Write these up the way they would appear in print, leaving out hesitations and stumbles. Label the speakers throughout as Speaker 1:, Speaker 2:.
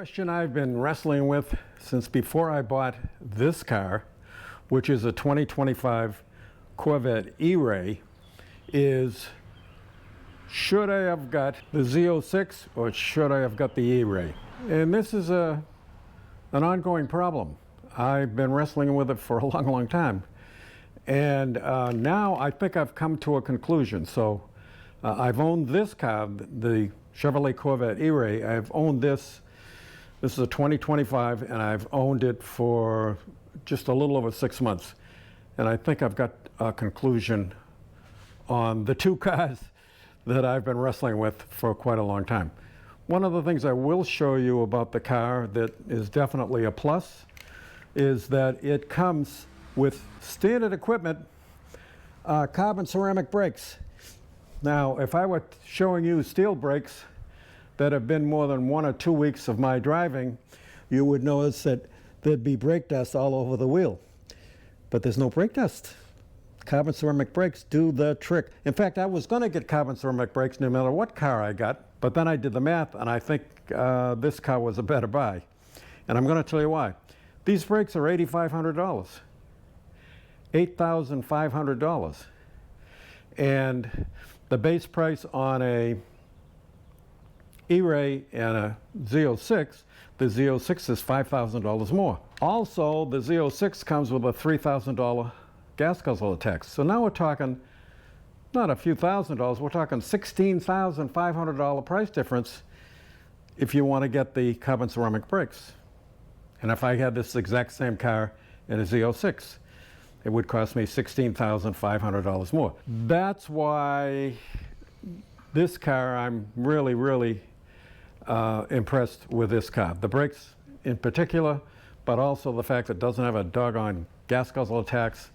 Speaker 1: question I've been wrestling with since before I bought this car, which is a 2025 Corvette Eray, is should I have got the Z06 or should I have got the Eray? And this is an ongoing problem. I've been wrestling with it for a long, long time. And now I think I've come to a conclusion. So I've owned this car, the Chevrolet Corvette Eray. I've owned this. This is a 2025, and I've owned it for just a little over 6 months. And I think I've got a conclusion on the two cars that I've been wrestling with for quite a long time. One of the things I will show you about the car that is definitely a plus is that it comes with standard equipment, carbon ceramic brakes. Now, if I were showing you steel brakes that have been more than 1 or 2 weeks of my driving, you would notice that there'd be brake dust all over the wheel. But there's no brake dust. Carbon ceramic brakes do the trick. In fact, I was going to get carbon ceramic brakes no matter what car I got, but then I did the math and I think this car was a better buy. And I'm going to tell you why. These brakes are $8,500. $8,500. And the base price on a Eray and a Z06, the Z06 is $5,000 more. Also, the Z06 comes with a $3,000 gas guzzler tax. So now we're talking not a few $1,000s, we're talking $16,500 price difference if you want to get the carbon ceramic brakes. And if I had this exact same car in a Z06, it would cost me $16,500 more. That's why this car, I'm really, really impressed with this car. The brakes in particular, but also the fact that it doesn't have a doggone gas guzzler tax,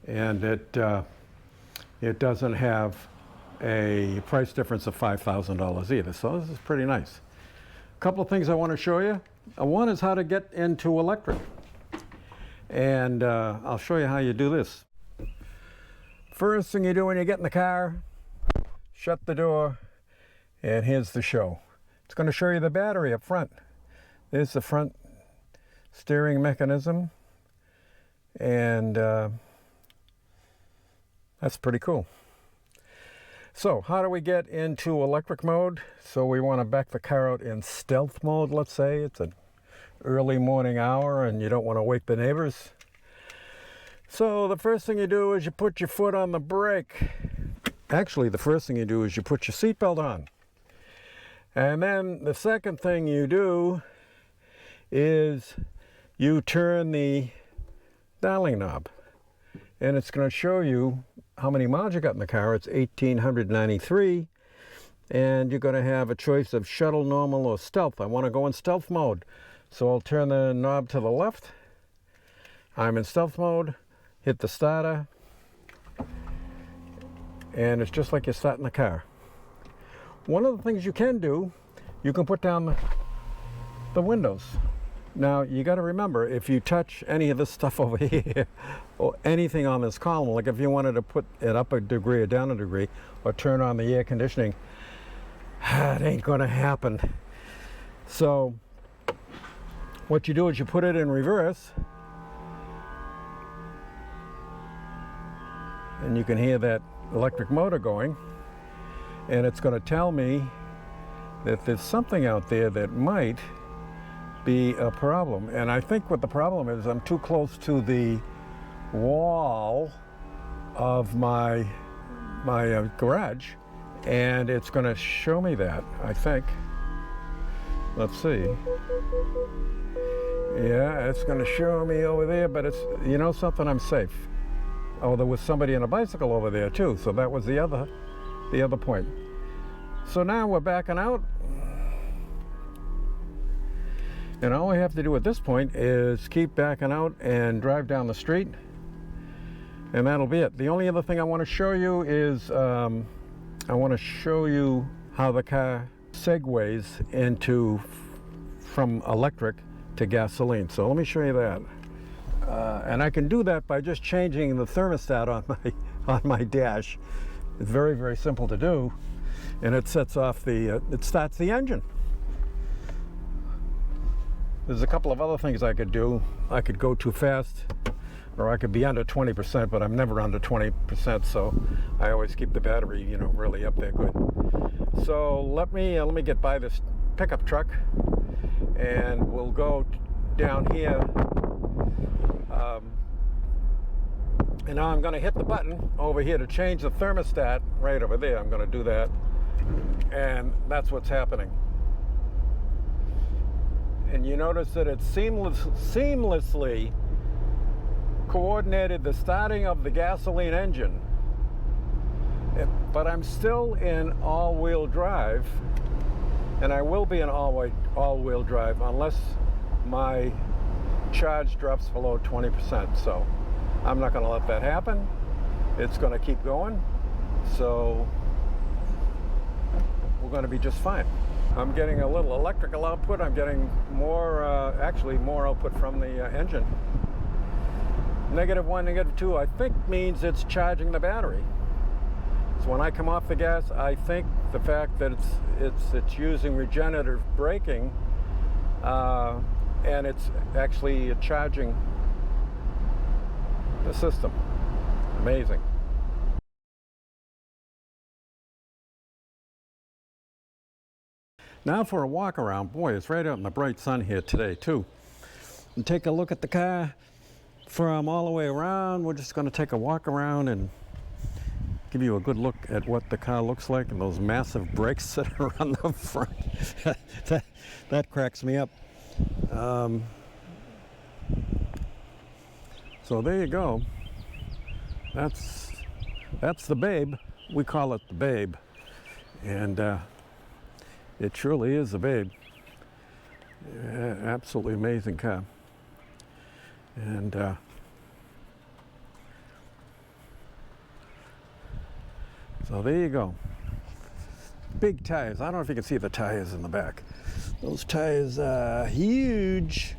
Speaker 1: and it doesn't have a price difference of $5,000 either. So this is pretty nice. A couple of things I want to show you. One is how to get into electric. And I'll show you how you do this. First thing you do when you get in the car, shut the door, and here's the show. It's going to show you the battery up front. There's the front steering mechanism, and that's pretty cool. So how do we get into electric mode? So we want to back the car out in stealth mode, let's say. It's an early morning hour and you don't want to wake the neighbors. So the first thing you do is you put your foot on the brake. Actually, the first thing you do is you put your seatbelt on. And then the second thing you do is you turn the dialing knob. And it's going to show you how many miles you got in the car. It's 1,893. And you're going to have a choice of shuttle, normal, or stealth. I want to go in stealth mode. So I'll turn the knob to the left. I'm in stealth mode. Hit the starter. And it's just like you're starting the car. One of the things you can do, you can put down the windows. Now, you got to remember, if you touch any of this stuff over here, or anything on this column, like if you wanted to put it up a degree or down a degree, or turn on the air conditioning, it ain't going to happen. So, what you do is you put it in reverse, and you can hear that electric motor going, and it's going to tell me that there's something out there that might be a problem. And I think what the problem is, I'm too close to the wall of my garage, and it's going to show me that, I think. Let's see. Yeah, it's going to show me over there, but it's, you know something, I'm safe. Oh, there was somebody on a bicycle over there too, so that was the other point. So now we're backing out. And all we have to do at this point is keep backing out and drive down the street. And that'll be it. The only other thing I want to show you is, I want to show you how the car segues from electric to gasoline. So let me show you that. And I can do that by just changing the thermostat on my dash. It's very, very simple to do. And it sets off it starts the engine. There's a couple of other things I could do. I could go too fast, or I could be under 20%, but I'm never under 20%, so I always keep the battery, you know, really up there good. So let me get by this pickup truck, and we'll go down here. And now I'm going to hit the button over here to change the thermostat right over there. I'm going to do that, and that's what's happening. And you notice that it seamlessly coordinated the starting of the gasoline engine. But I'm still in all-wheel drive, and I will be in all-wheel drive unless my charge drops below 20%. So I'm not going to let that happen. It's going to keep going. So we're going to be just fine. I'm getting a little electrical output. I'm getting more, actually more output from the engine. -1, -2, I think means it's charging the battery. So when I come off the gas, I think the fact that it's using regenerative braking, and it's actually charging the system. Amazing. Now for a walk around. Boy, it's right out in the bright sun here today too. And take a look at the car from all the way around. We're just going to take a walk around and give you a good look at what the car looks like and those massive brakes that are on the front. that cracks me up. So there you go. That's the Babe. We call it the Babe, and it truly is a Babe. Absolutely amazing car. And so there you go. Big tires. I don't know if you can see the tires in the back. Those tires are huge.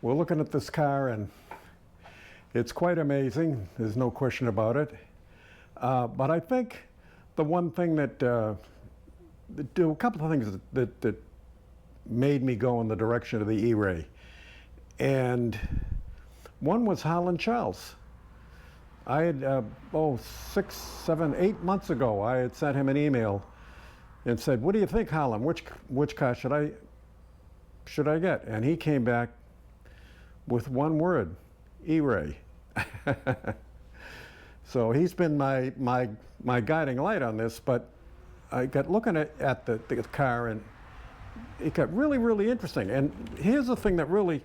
Speaker 1: We're looking at this car, and it's quite amazing. There's no question about it. But I think the one thing that, a couple of things that made me go in the direction of the Eray. And one was Harlan Charles. I had, 6, 7, 8 months ago, I had sent him an email and said, "What do you think, Harlan? Which car should I get?" And he came back with one word: Eray. So he's been my guiding light on this. But I got looking at the car, and it got really, really interesting. And here's the thing that really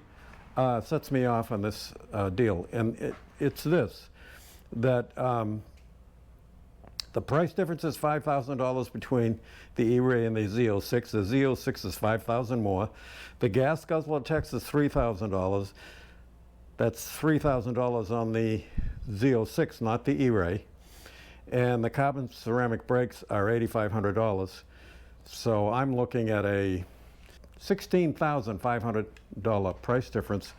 Speaker 1: sets me off on this deal, and it's this: that the price difference is $5,000 between the Eray and the Z06. The Z06 is $5,000 more. The gas guzzler tax is $3,000. That's $3,000 on the Z06, not the Eray. And the carbon ceramic brakes are $8,500. So I'm looking at a $16,500 price difference.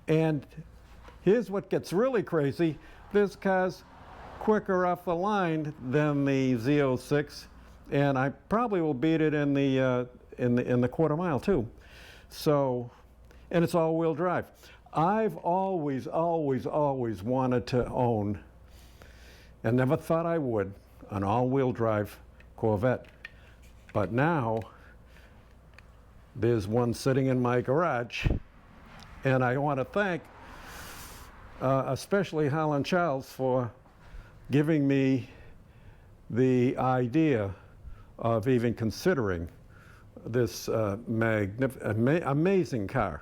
Speaker 1: And here's what gets really crazy: this car's quicker off the line than the Z06, and I probably will beat it in the quarter mile too. So, and it's all-wheel drive. I've always wanted to own, and never thought I would, an all-wheel drive Corvette. But now there's one sitting in my garage, and I want to thank especially Harlan Charles for giving me the idea of even considering this amazing car.